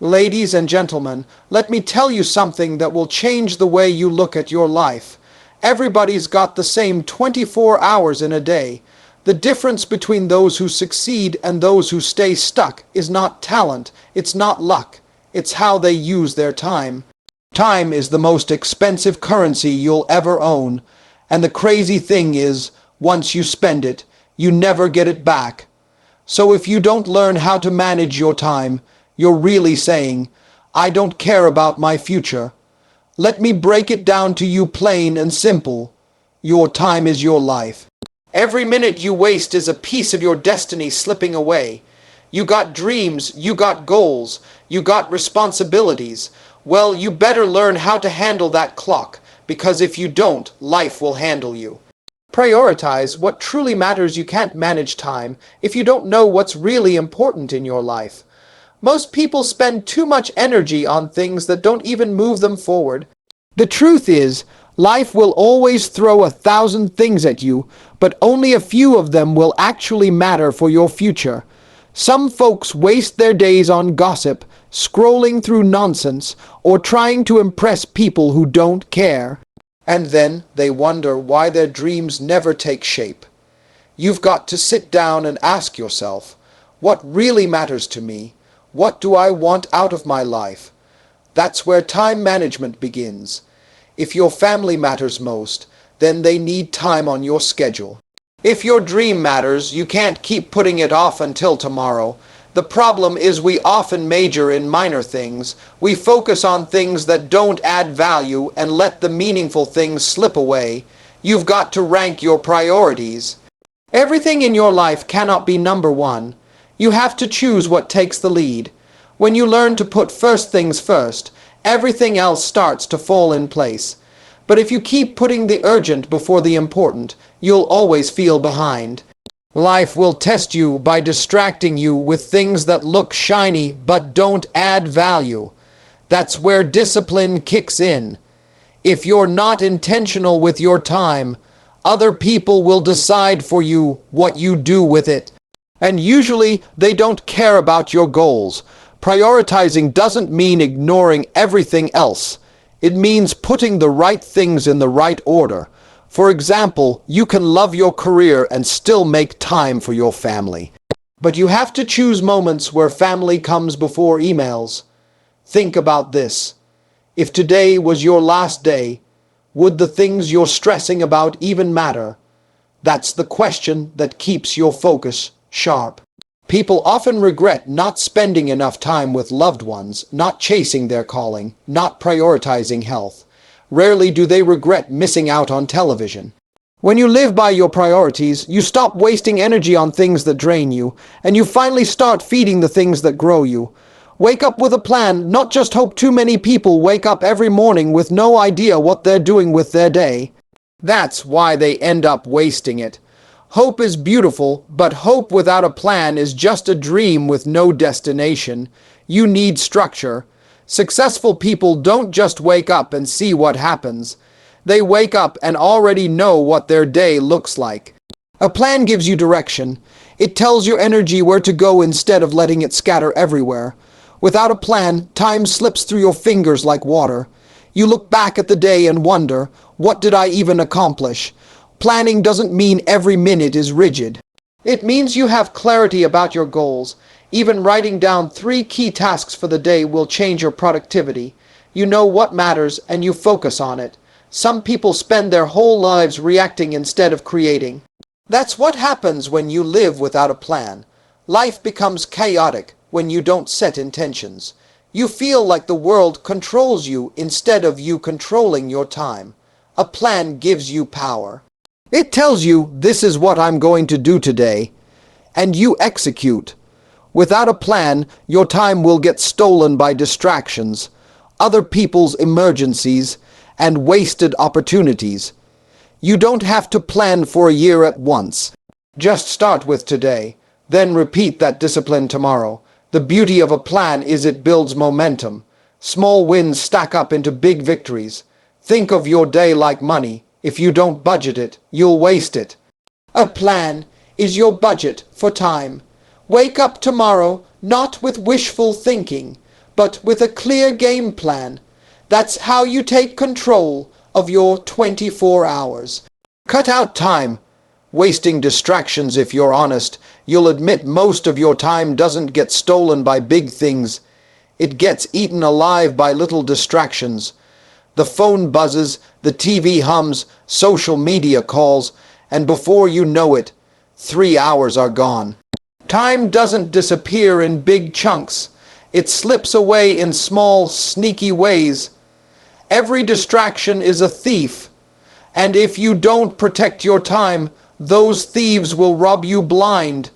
Ladies and gentlemen, let me tell you something that will change the way you look at your life. Everybody's got the same 24 hours in a day. The difference between those who succeed and those who stay stuck is not talent, it's not luck, it's how they use their time. Time is the most expensive currency you'll ever own, and the crazy thing is, once you spend it, you never get it back. So if you don't learn how to manage your time, you're really saying, I don't care about my future. Let me break it down to you plain and simple. Your time is your life. Every minute you waste is a piece of your destiny slipping away. You got dreams, you got goals, you got responsibilities. Well, you better learn how to handle that clock, because if you don't, life will handle you. Prioritize what truly matters. You can't manage time if you don't know what's really important in your life. Most people spend too much energy on things that don't even move them forward. The truth is, life will always throw 1,000 things at you, but only a few of them will actually matter for your future. Some folks waste their days on gossip, scrolling through nonsense, or trying to impress people who don't care. And then they wonder why their dreams never take shape. You've got to sit down and ask yourself, what really matters to me? What do I want out of my life? That's where time management begins. If your family matters most, then they need time on your schedule. If your dream matters, you can't keep putting it off until tomorrow. The problem is we often major in minor things. We focus on things that don't add value and let the meaningful things slip away. You've got to rank your priorities. Everything in your life cannot be number one. You have to choose what takes the lead. When you learn to put first things first, everything else starts to fall in place. But if you keep putting the urgent before the important, you'll always feel behind. Life will test you by distracting you with things that look shiny but don't add value. That's where discipline kicks in. If you're not intentional with your time, other people will decide for you what you do with it. And usually they don't care about your goals. Prioritizing doesn't mean ignoring everything else. It means putting the right things in the right order. For example, you can love your career and still make time for your family. But you have to choose moments where family comes before emails. Think about this. If today was your last day, would the things you're stressing about even matter? That's the question that keeps your focus sharp. People often regret not spending enough time with loved ones, not chasing their calling, not prioritizing health. Rarely do they regret missing out on television. When you live by your priorities, you stop wasting energy on things that drain you, and you finally start feeding the things that grow you. Wake up with a plan, not just hope. Too many people wake up every morning with no idea what they're doing with their day. That's why they end up wasting it. Hope is beautiful, but hope without a plan is just a dream with no destination. You need structure. Successful people don't just wake up and see what happens. They wake up and already know what their day looks like. A plan gives you direction. It tells your energy where to go instead of letting it scatter everywhere. Without a plan, time slips through your fingers like water. You look back at the day and wonder, what did I even accomplish? Planning doesn't mean every minute is rigid. It means you have clarity about your goals. Even writing down 3 key tasks for the day will change your productivity. You know what matters and you focus on it. Some people spend their whole lives reacting instead of creating. That's what happens when you live without a plan. Life becomes chaotic when you don't set intentions. You feel like the world controls you instead of you controlling your time. A plan gives you power. It tells you, this is what I'm going to do today, and you execute. Without a plan, your time will get stolen by distractions, other people's emergencies, and wasted opportunities. You don't have to plan for a year at once. Just start with today, then repeat that discipline tomorrow. The beauty of a plan is it builds momentum. Small wins stack up into big victories. Think of your day like money. If you don't budget it, you'll waste it. A plan is your budget for time. Wake up tomorrow not with wishful thinking, but with a clear game plan. That's how you take control of your 24 hours. Cut out time wasting distractions. If you're honest, you'll admit most of your time doesn't get stolen by big things. It gets eaten alive by little distractions. The phone buzzes, the TV hums, social media calls, and before you know it, 3 hours are gone. Time doesn't disappear in big chunks. It slips away in small, sneaky ways. Every distraction is a thief, and if you don't protect your time, those thieves will rob you blind.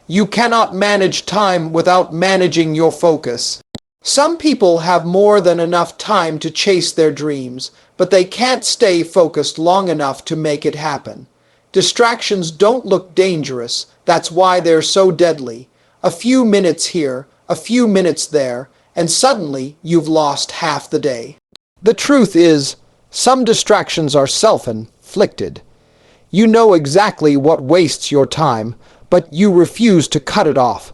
You cannot manage time without managing your focus. Some people have more than enough time to chase their dreams, but they can't stay focused long enough to make it happen. Distractions don't look dangerous. That's why they're so deadly. A few minutes here, a few minutes there, and suddenly you've lost half the day. The truth is, some distractions are self-inflicted. You know exactly what wastes your time, but you refuse to cut it off.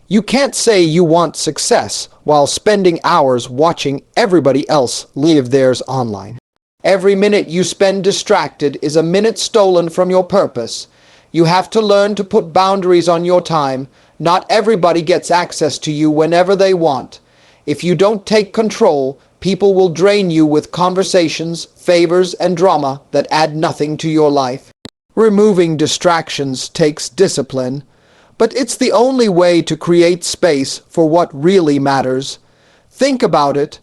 You can't say you want success while spending hours watching everybody else live theirs online. Every minute you spend distracted is a minute stolen from your purpose. You have to learn to put boundaries on your time. Not everybody gets access to you whenever they want. If you don't take control, people will drain you with conversations, favors, and drama that add nothing to your life. Removing distractions takes discipline, but it's the only way to create space for what really matters. Think about it.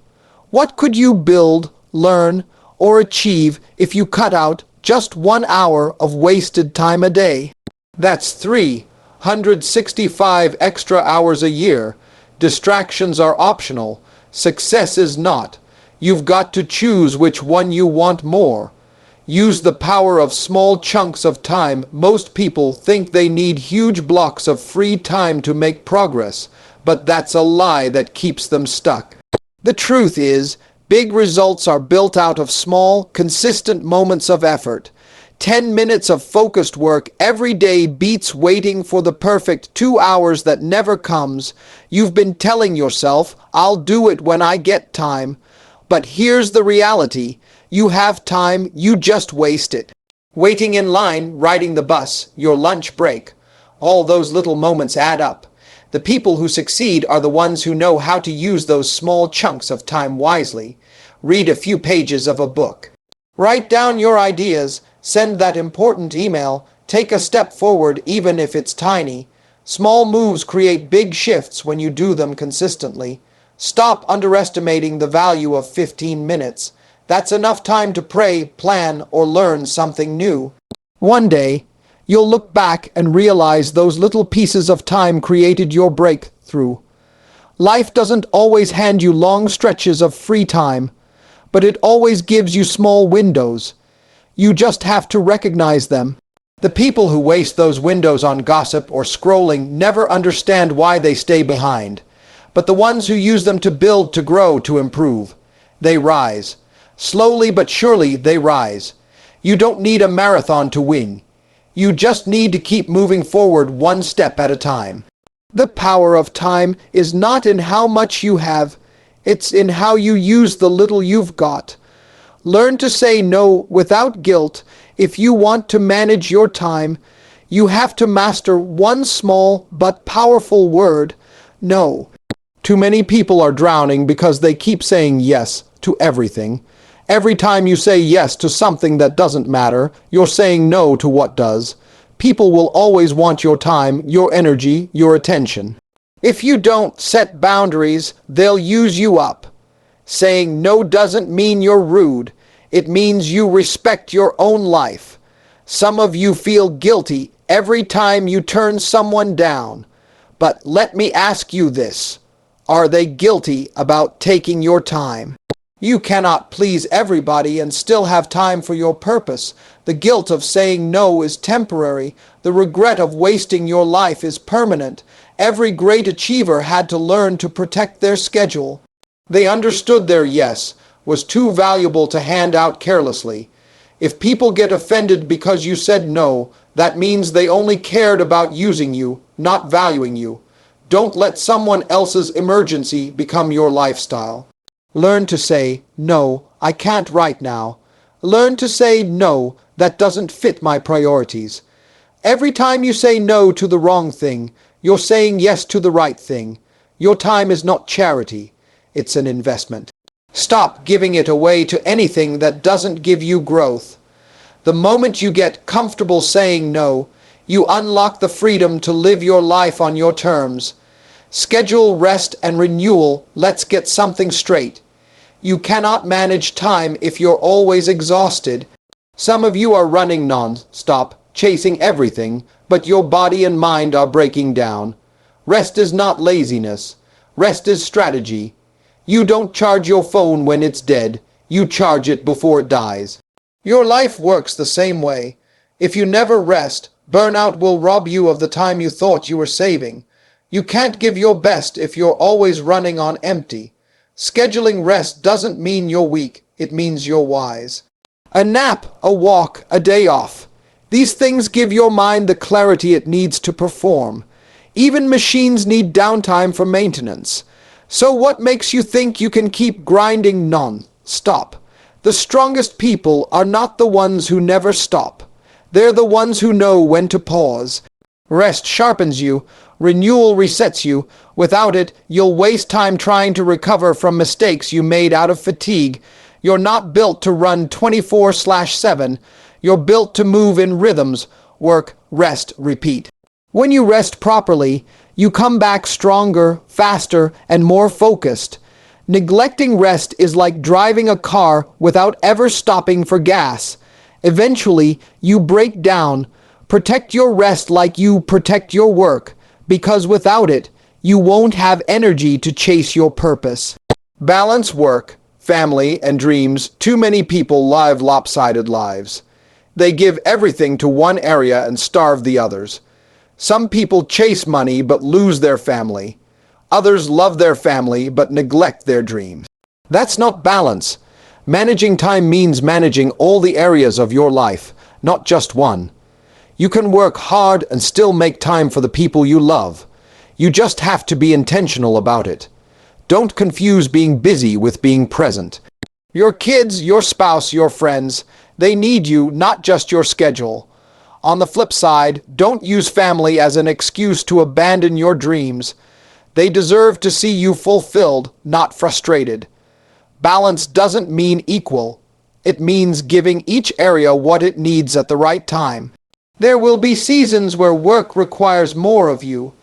What could you build, learn, or achieve if you cut out just 1 hour of wasted time a day? That's 365 extra hours a year. Distractions are optional. Success is not. You've got to choose which one you want more. Use the power of small chunks of time. Most people think they need huge blocks of free time to make progress, but that's a lie that keeps them stuck. The truth is, big results are built out of small, consistent moments of effort. 10 minutes of focused work every day beats waiting for the perfect 2 hours that never comes. You've been telling yourself, I'll do it when I get time. But here's the reality. You have time, you just waste it. Waiting in line, riding the bus, your lunch break. All those little moments add up. The people who succeed are the ones who know how to use those small chunks of time wisely. Read a few pages of a book. Write down your ideas. Send that important email. Take a step forward even if it's tiny. Small moves create big shifts when you do them consistently. Stop underestimating the value of 15 minutes. That's enough time to pray, plan, or learn something new. One day, you'll look back and realize those little pieces of time created your breakthrough. Life doesn't always hand you long stretches of free time, but it always gives you small windows. You just have to recognize them. The people who waste those windows on gossip or scrolling never understand why they stay behind. But the ones who use them to build, to grow, to improve, they rise. Slowly but surely they rise. You don't need a marathon to win. You just need to keep moving forward one step at a time. The power of time is not in how much you have, it's in how you use the little you've got. Learn to say no without guilt. If you want to manage your time, you have to master one small but powerful word: no. Too many people are drowning because they keep saying yes to everything. Every time you say yes to something that doesn't matter, you're saying no to what does. People will always want your time, your energy, your attention. If you don't set boundaries, they'll use you up. Saying no doesn't mean you're rude. It means you respect your own life. Some of you feel guilty every time you turn someone down. But let me ask you this. Are they guilty about taking your time? You cannot please everybody and still have time for your purpose. The guilt of saying no is temporary. The regret of wasting your life is permanent. Every great achiever had to learn to protect their schedule. They understood their yes was too valuable to hand out carelessly. If people get offended because you said no, that means they only cared about using you, not valuing you. Don't let someone else's emergency become your lifestyle. Learn to say, no, I can't right now. Learn to say, no, that doesn't fit my priorities. Every time you say no to the wrong thing, you're saying yes to the right thing. Your time is not charity. It's an investment. Stop giving it away to anything that doesn't give you growth. The moment you get comfortable saying no, you unlock the freedom to live your life on your terms. Schedule rest and renewal. Let's get something straight. You cannot manage time if you're always exhausted. Some of you are running non-stop, chasing everything, but your body and mind are breaking down. Rest is not laziness. Rest is strategy. You don't charge your phone when it's dead. You charge it before it dies. Your life works the same way. If you never rest, burnout will rob you of the time you thought you were saving. You can't give your best if you're always running on empty. Scheduling rest doesn't mean you're weak. It means you're wise. A nap, a walk, a day off. These things give your mind the clarity it needs to perform. Even machines need downtime for maintenance. So what makes you think you can keep grinding non-stop? The strongest people are not the ones who never stop. They're the ones who know when to pause. Rest sharpens you. Renewal resets you. Without it, you'll waste time trying to recover from mistakes you made out of fatigue. You're not built to run 24/7. You're built to move in rhythms. Work, rest, repeat. When you rest properly, you come back stronger, faster, and more focused. Neglecting rest is like driving a car without ever stopping for gas. Eventually, you break down. Protect your rest like you protect your work, because without it, you won't have energy to chase your purpose. Balance work, family, and dreams. Too many people live lopsided lives. They give everything to one area and starve the others. Some people chase money but lose their family. Others love their family but neglect their dreams. That's not balance. Managing time means managing all the areas of your life, not just one. You can work hard and still make time for the people you love. You just have to be intentional about it. Don't confuse being busy with being present. Your kids, your spouse, your friends, they need you, not just your schedule. On the flip side, don't use family as an excuse to abandon your dreams. They deserve to see you fulfilled, not frustrated. Balance doesn't mean equal. It means giving each area what it needs at the right time. There will be seasons where work requires more of you.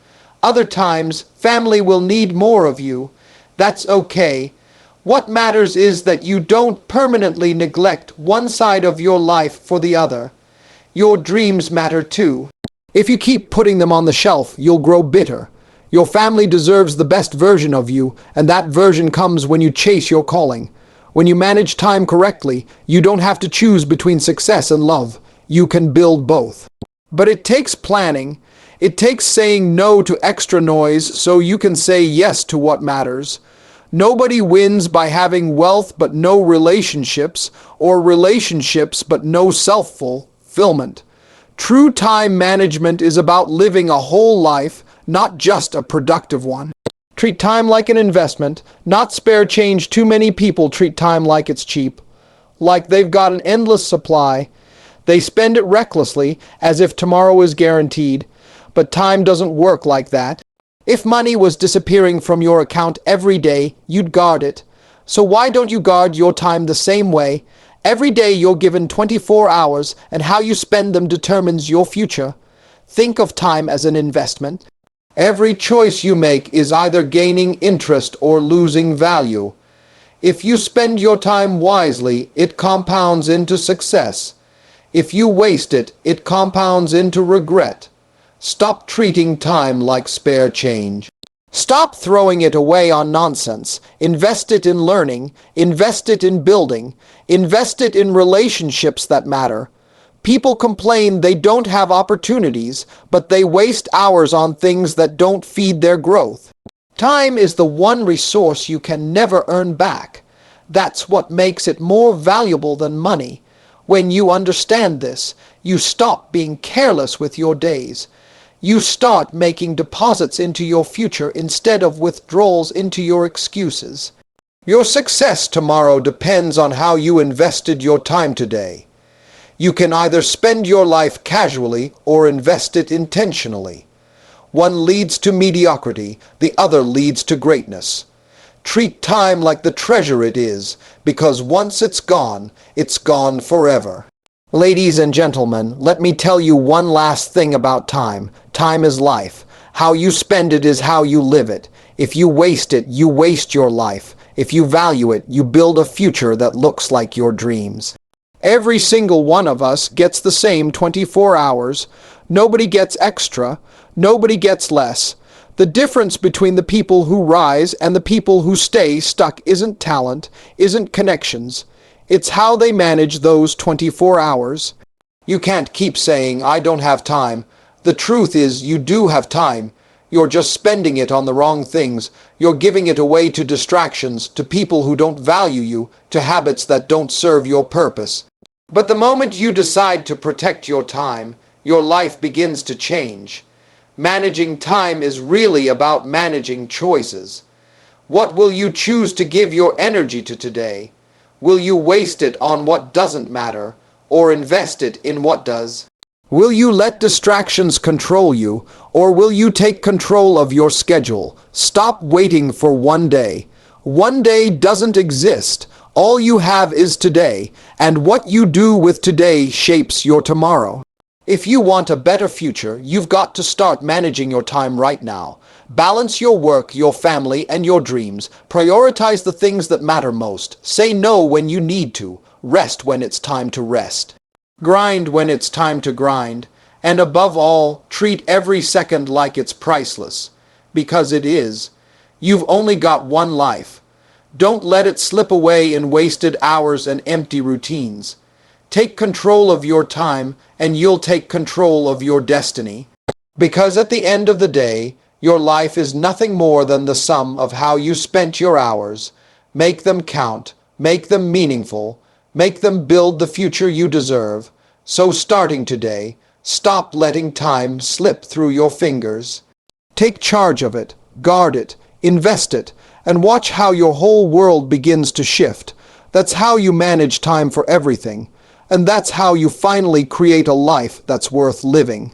Other times, family will need more of you. That's okay. What matters is that you don't permanently neglect one side of your life for the other. Your dreams matter too. If you keep putting them on the shelf, you'll grow bitter. Your family deserves the best version of you, and that version comes when you chase your calling. When you manage time correctly, you don't have to choose between success and love. You can build both. But it takes planning. It takes saying no to extra noise so you can say yes to what matters. Nobody wins by having wealth but no relationships, or relationships but no self-fulfillment. True time management is about living a whole life, not just a productive one. Treat time like an investment, not spare change. Too many people treat time like it's cheap, like they've got an endless supply. They spend it recklessly, as if tomorrow is guaranteed. But time doesn't work like that. If money was disappearing from your account every day, you'd guard it. So why don't you guard your time the same way? Every day you're given 24 hours, and how you spend them determines your future. Think of time as an investment. Every choice you make is either gaining interest or losing value. If you spend your time wisely, it compounds into success. If you waste it, it compounds into regret. Stop treating time like spare change. Stop throwing it away on nonsense. Invest it in learning. Invest it in building. Invest it in relationships that matter. People complain they don't have opportunities, but they waste hours on things that don't feed their growth. Time is the one resource you can never earn back. That's what makes it more valuable than money. When you understand this, you stop being careless with your days. You start making deposits into your future instead of withdrawals into your excuses. Your success tomorrow depends on how you invested your time today. You can either spend your life casually or invest it intentionally. One leads to mediocrity, the other leads to greatness. Treat time like the treasure it is, because once it's gone forever. Ladies and gentlemen, let me tell you one last thing about time. Time is life. How you spend it is how you live it. If you waste it, you waste your life. If you value it, you build a future that looks like your dreams. Every single one of us gets the same 24 hours. Nobody gets extra. Nobody gets less. The difference between the people who rise and the people who stay stuck isn't talent, isn't connections. It's how they manage those 24 hours. You can't keep saying, "I don't have time." The truth is, you do have time. You're just spending it on the wrong things. You're giving it away to distractions, to people who don't value you, to habits that don't serve your purpose. But the moment you decide to protect your time, your life begins to change. Managing time is really about managing choices. What will you choose to give your energy to today? Will you waste it on what doesn't matter, or invest it in what does? Will you let distractions control you, or will you take control of your schedule? Stop waiting for one day. One day doesn't exist. All you have is today, and what you do with today shapes your tomorrow. If you want a better future, you've got to start managing your time right now. Balance your work, your family, and your dreams. Prioritize the things that matter most. Say no when you need to. Rest when it's time to rest. Grind when it's time to grind. And above all, treat every second like it's priceless. Because it is. You've only got one life. Don't let it slip away in wasted hours and empty routines. Take control of your time, and you'll take control of your destiny. Because at the end of the day, your life is nothing more than the sum of how you spent your hours. Make them count, make them meaningful, make them build the future you deserve. So starting today, stop letting time slip through your fingers. Take charge of it, guard it, invest it, and watch how your whole world begins to shift. That's how you manage time for everything. And that's how you finally create a life that's worth living.